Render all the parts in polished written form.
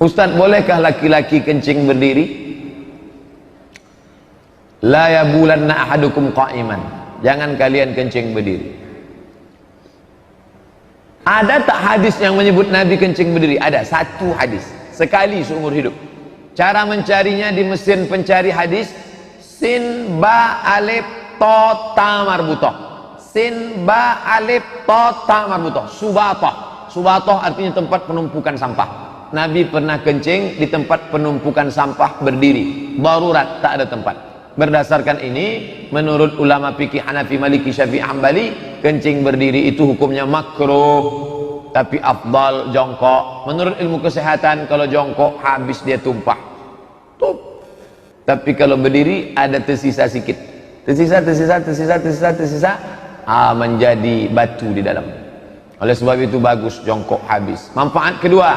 Ustaz, bolehkah laki-laki kencing berdiri? La yabulanna ahadukum qa'iman. Jangan kalian kencing berdiri. Ada tak hadis yang menyebut Nabi kencing berdiri? Ada satu hadis, sekali seumur hidup. Cara mencarinya di mesin pencari hadis, sin ba alif to ta marbutoh. Sin ba alif to ta marbutoh. Subatoh. Subatoh artinya tempat penumpukan sampah. Nabi pernah kencing di tempat penumpukan sampah berdiri. Darurat, tak ada tempat. Berdasarkan ini, menurut ulama fikih Hanafi, Maliki, Syafi'i, Hambali, kencing berdiri itu hukumnya makruh, tapi afdal jongkok. Menurut ilmu kesehatan, kalau jongkok habis dia tumpah. Tup. Tapi kalau berdiri ada tersisa sedikit. Tersisa, menjadi batu di dalam. Oleh sebab itu bagus jongkok habis. Manfaat kedua,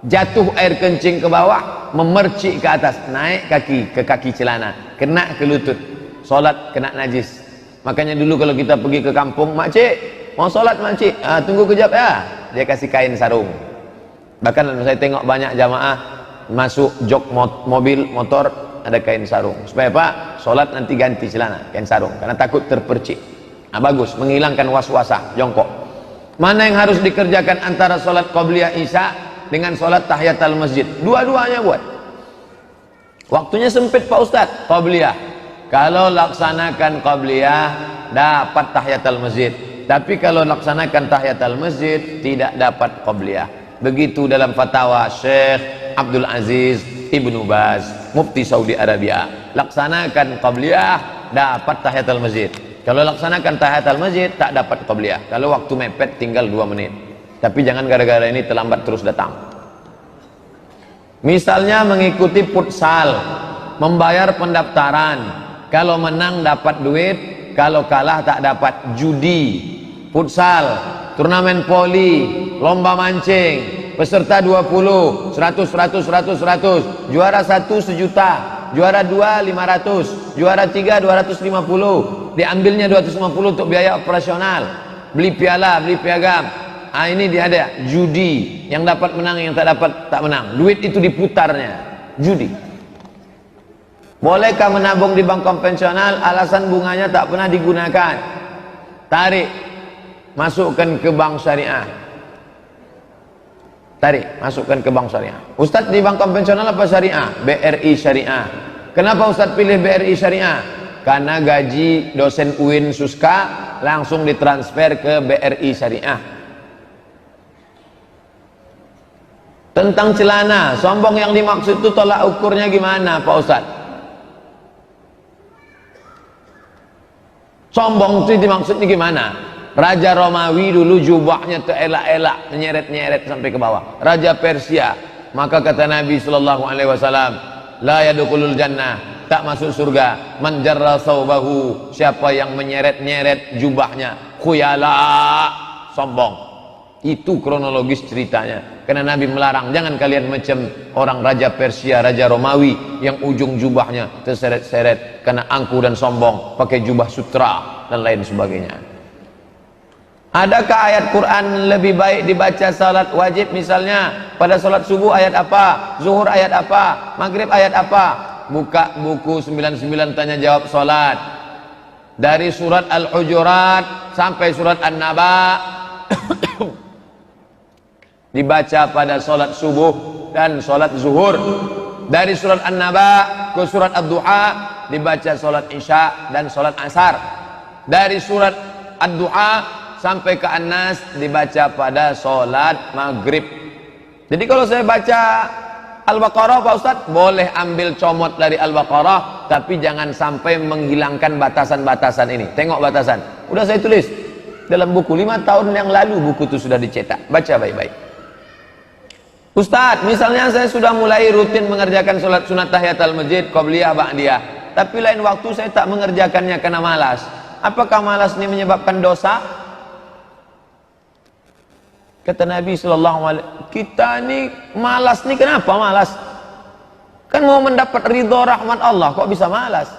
jatuh air kencing ke bawah, memercik ke atas, naik kaki ke kaki celana, kena ke lutut, solat kena najis. Makanya dulu kalau kita pergi ke kampung, makcik mau solat makcik, tunggu kejap ya, dia kasih kain sarung. Bahkan saya tengok banyak jamaah masuk jok mobil motor ada kain sarung, supaya apa? Solat nanti ganti celana, kain sarung, karena takut terpercik. Bagus, menghilangkan was-wasa, jongkok. Mana yang harus dikerjakan antara solat qabliyah isya dengan sholat tahiyatul masjid? Dua-duanya buat. Waktunya sempit Pak Ustadz, qabliyah. Kalau laksanakan qabliyah dapat tahiyatul masjid, tapi kalau laksanakan tahiyatul masjid tidak dapat qabliyah. Begitu dalam fatwa Syekh Abdul Aziz Ibnu Baz, Mufti Saudi Arabia. Laksanakan qabliyah dapat tahiyatul masjid. Kalau laksanakan tahiyatul masjid tak dapat qabliyah. Kalau waktu mepet tinggal 2 menit. Tapi jangan gara-gara ini terlambat terus datang. Misalnya mengikuti futsal, membayar pendaftaran, kalau menang dapat duit, kalau kalah tak dapat. Judi, futsal, turnamen voli, lomba mancing, peserta 20, 100, juara 1 1.000.000, juara 2 500, juara 3 250, diambilnya 250 untuk biaya operasional, beli piala, beli piagam. Ini dia ada judi, yang dapat menang, yang tak dapat tak menang. Duit itu diputarnya, judi. Bolehkah menabung di bank konvensional? Alasan bunganya tak pernah digunakan. Tarik, masukkan ke bank syariah. Tarik, masukkan ke bank syariah. Ustadz, di bank konvensional apa syariah? BRI syariah. Kenapa Ustadz pilih BRI syariah? Karena gaji dosen UIN Suska langsung ditransfer ke BRI syariah. Tentang celana, sombong yang dimaksud itu tolak ukurnya gimana Pak Ustadz? Sombong itu dimaksudnya gimana? Raja Romawi dulu jubahnya terelak-elak, nyeret-nyeret sampai ke bawah. Raja Persia, maka kata Nabi SAW, la yadkhulul jannah, tak masuk surga, man jarra thawbahu, siapa yang menyeret-nyeret jubahnya, khuyala, sombong. Itu kronologis ceritanya. Karena Nabi melarang, jangan kalian macam orang Raja Persia, Raja Romawi yang ujung jubahnya terseret-seret karena angkuh dan sombong, pakai jubah sutra dan lain sebagainya. Adakah ayat Quran lebih baik dibaca salat wajib? Misalnya pada salat subuh ayat apa, zuhur ayat apa, maghrib ayat apa? Buka buku 99 tanya jawab salat, dari surat Al-Hujurat sampai surat An-Naba dibaca pada salat subuh dan salat zuhur. Dari surat An-Naba ke surat Ad-Duha dibaca salat isya dan salat asar. Dari surat Ad-Duha sampai ke An-Nas dibaca pada salat maghrib. Jadi kalau saya baca Al-Baqarah Pak Ustadz, boleh ambil comot dari Al-Baqarah, tapi jangan sampai menghilangkan batasan-batasan ini. Tengok batasan, udah saya tulis dalam buku 5 tahun yang lalu, buku itu sudah dicetak. Baca baik-baik. Ustadz, misalnya saya sudah mulai rutin mengerjakan sholat sunat tahiyatul masjid, qabliyah, ba'diyah, tapi lain waktu saya tak mengerjakannya karena malas. Apakah malas ini menyebabkan dosa? Kata Nabi SAW, kita ini malas nih, kenapa malas? Kan mau mendapat ridho rahmat Allah, kok bisa malas?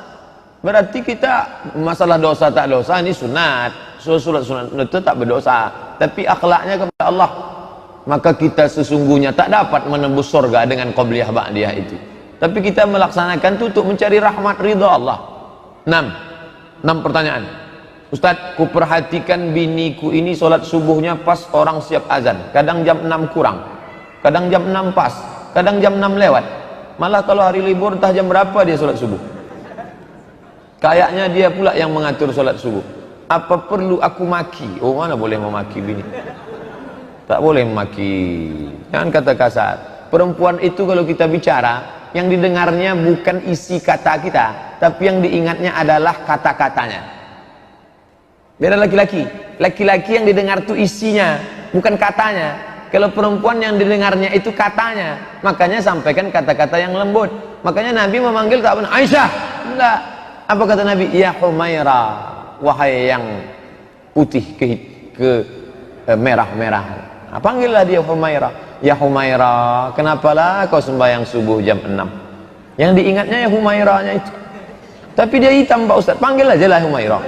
Berarti kita masalah dosa tak dosa ini sunat. Sholat sunat itu tak berdosa, tapi akhlaknya kepada Allah maka kita sesungguhnya tak dapat menembus surga dengan qabliyah ba'diyah itu. Tapi kita melaksanakan itu untuk mencari rahmat ridha Allah. 6 pertanyaan. Ustadz, ku perhatikan biniku ini sholat subuhnya pas orang siap azan, kadang jam 6 kurang, kadang jam 6 pas, kadang jam 6 lewat. Malah kalau hari libur entah jam berapa dia sholat subuh. Kayaknya dia pula yang mengatur sholat subuh. Apa perlu aku maki? Oh, mana boleh memaki bini? Tak boleh memaki. Jangan kata kasar. Perempuan itu kalau kita bicara, yang didengarnya bukan isi kata kita, tapi yang diingatnya adalah kata-katanya. Beda laki-laki. Laki-laki yang didengar itu isinya, bukan katanya. Kalau perempuan yang didengarnya itu katanya, makanya sampaikan kata-kata yang lembut. Makanya Nabi memanggil tak benar, Aisyah. Enggak. Apa kata Nabi? Ya Humaira, wahai yang putih ke merah-merah. Nah, panggillah dia Humaira. Ya Humaira, kenapalah kau sembahyang subuh jam 6? Yang diingatnya ya Humairanya itu. Tapi dia hitam Pak Ustaz, panggil aja lah Humaira.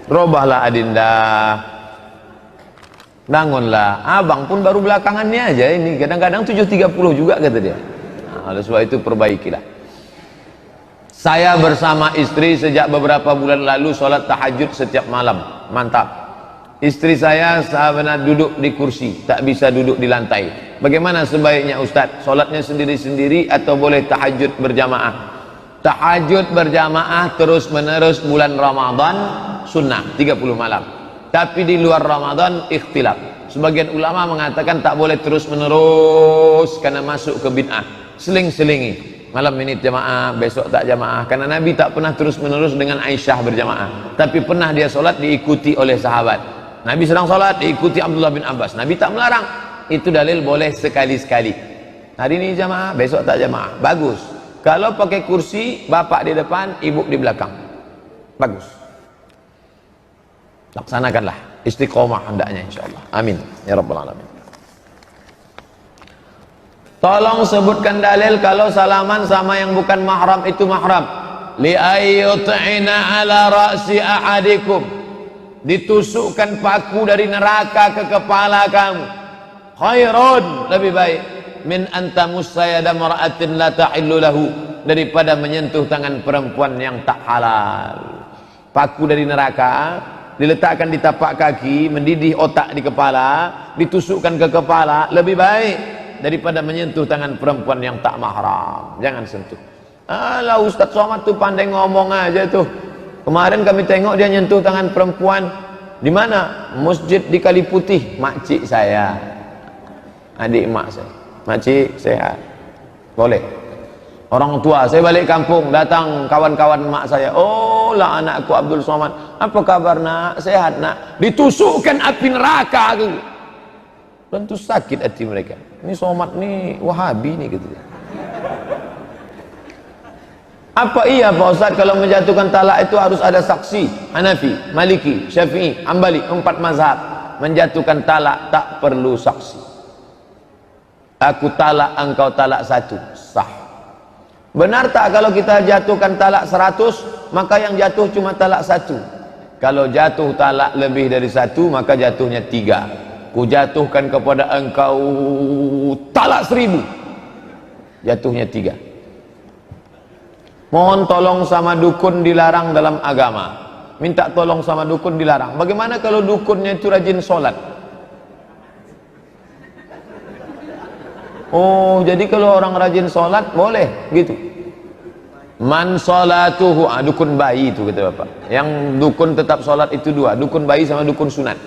Robahlah Adinda, bangunlah. Abang pun baru belakangannya aja ini, kadang-kadang 7.30 juga kata dia. Nah, oleh sebab itu perbaikilah. Saya bersama istri sejak beberapa bulan lalu sholat tahajud setiap malam. Mantap. Istri saya sahabat duduk di kursi, tak bisa duduk di lantai. Bagaimana sebaiknya Ustadz? Sholatnya sendiri-sendiri atau boleh tahajud berjamaah? Tahajud berjamaah terus menerus bulan Ramadan sunnah 30 malam. Tapi di luar Ramadan ikhtilaf. Sebagian ulama mengatakan tak boleh terus menerus karena masuk ke bid'ah. Seling-selingi. Malam ini jamaah, besok tak jamaah. Karena Nabi tak pernah terus menerus dengan Aisyah berjamaah. Tapi pernah dia sholat diikuti oleh sahabat. Nabi sedang sholat diikuti Abdullah bin Abbas. Nabi tak melarang. Itu dalil boleh sekali-sekali. Hari ini jamaah, besok tak jamaah. Bagus. Kalau pakai kursi, bapak di depan, ibu di belakang. Bagus. Laksanakanlah. Istiqomah hendaknya insyaAllah. Amin. Ya Rabbal Alamin. Tolong sebutkan dalil kalau salaman sama yang bukan mahram itu mahram. Li ayyut'ina ala ra'si ahadikum. Ditusukkan paku dari neraka ke kepala kamu. Khairun, lebih baik min antamussa yada mar'atin la tahillu lahu, daripada menyentuh tangan perempuan yang tak halal. Paku dari neraka diletakkan di tapak kaki, mendidih otak di kepala, ditusukkan ke kepala, lebih baik daripada menyentuh tangan perempuan yang tak mahram. Jangan sentuh. Alah Ustaz Somad tuh pandai ngomong aja tuh. Kemarin kami tengok dia nyentuh tangan perempuan di mana? Masjid di Kali Putih. Makcik saya, adik mak saya. Makcik sehat, boleh. Orang tua saya balik kampung, datang kawan-kawan mak saya. Oh lah anakku Abdul Somad, apa kabar nak? Sehat nak? Ditusukkan api neraka tu. Tentu sakit hati mereka. Ini Somad nih Wahabi nih gitu. Apa iya Pak Ustaz kalau menjatuhkan talak itu harus ada saksi? Hanafi, Maliki, Syafi'i, Hambali, 4 mazhab. Menjatuhkan talak tak perlu saksi. Aku talak, engkau talak 1, sah. Benar tak kalau kita jatuhkan talak 100, maka yang jatuh cuma talak 1? Kalau jatuh talak lebih dari 1, maka jatuhnya 3. Ku jatuhkan kepada engkau talak 1000, jatuhnya 3. Mohon tolong sama dukun dilarang dalam agama. Minta tolong sama dukun dilarang. Bagaimana kalau dukunnya itu rajin sholat? Oh, jadi kalau orang rajin sholat boleh gitu. Man sholatuhu, dukun bayi itu kata bapak. Yang dukun tetap sholat itu 2, dukun bayi sama dukun sunat.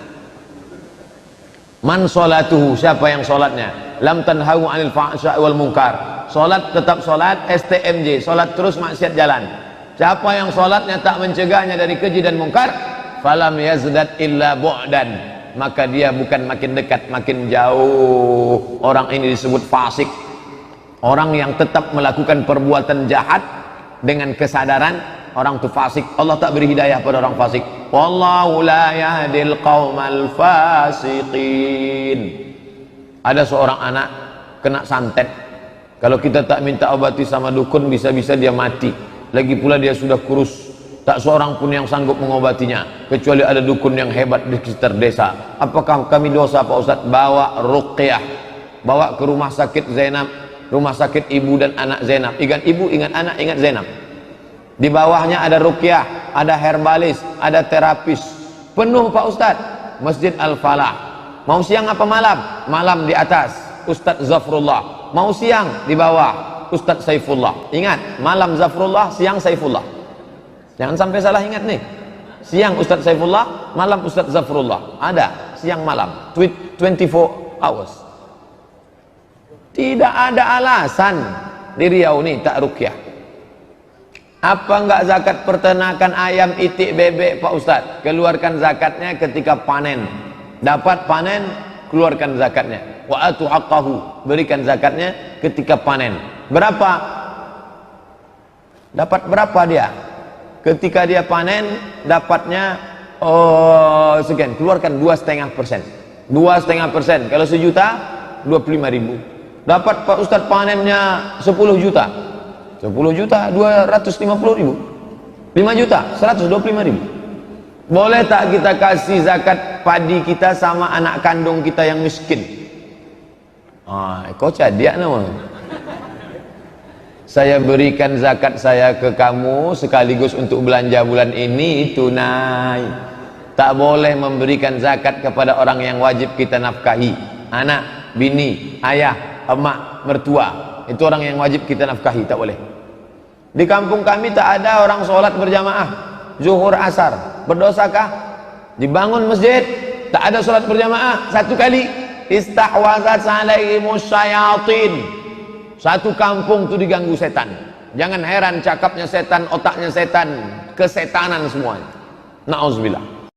Man sholatuhu, siapa yang sholatnya? Lam tanhahu anil fahsya'i wal munkar. Sholat tetap sholat, STMJ, sholat terus maksiat jalan. Siapa yang sholatnya tak mencegahnya dari keji dan mungkar, falam yazdad illa bu'dan, maka dia bukan makin dekat, makin jauh. Orang ini disebut fasik. Orang yang tetap melakukan perbuatan jahat dengan kesadaran, orang itu fasik. Allah tak beri hidayah pada orang fasik. Wallahu la yahdil qaumal fasiqin. Ada seorang anak kena santet. Kalau kita tak minta obati sama dukun, bisa-bisa dia mati. Lagi pula dia sudah kurus. Tak seorang pun yang sanggup mengobatinya kecuali ada dukun yang hebat di sekitar desa. Apakah kami dosa Pak Ustadz? Bawa ruqyah, bawa ke rumah sakit Zainab, rumah sakit ibu dan anak Zainab. Ingat ibu, ingat anak, ingat Zainab. Di bawahnya ada ruqyah, ada herbalis, ada terapis, penuh Pak Ustadz. Masjid Al-Falah. Mau siang apa malam? Malam di atas Ustadz Zafrullah, mau siang di bawah Ustadz Saifullah. Ingat, malam Zafrullah, siang Saifullah. Jangan sampai salah ingat nih. Siang Ustadz Saifullah, malam Ustadz Zafrullah. Ada siang malam, 24 hours. Tidak ada alasan di Riau nih tak ruqyah. Apa enggak zakat peternakan ayam, itik, bebek Pak Ustadz? Keluarkan zakatnya ketika panen. Dapat panen, keluarkan zakatnya. Wa atu haqqahu, berikan zakatnya ketika panen. Berapa? Dapat berapa dia? Ketika dia panen, dapatnya sekian, keluarkan 2,5%. 2,5%. Kalau 1 juta, 25.000. Dapat Pak Ustadz panennya 10 juta. 10 juta 250.000. 5 juta 125.000. Boleh tak kita kasih zakat padi kita sama anak kandung kita yang miskin? Kau cadia nama. Saya berikan zakat saya ke kamu sekaligus untuk belanja bulan ini tunai. Tak boleh memberikan zakat kepada orang yang wajib kita nafkahi. Anak, bini, ayah, emak, mertua. Itu orang yang wajib kita nafkahi, tak boleh. Di kampung kami tak ada orang sholat berjamaah zuhur asar. Berdosakah? Dibangun masjid, tak ada sholat berjamaah. Satu kali istahwazat alaihimus syayatin. Satu kampung itu diganggu setan. Jangan heran cakapnya setan, otaknya setan, kesetanan semuanya. Na'udzubillah.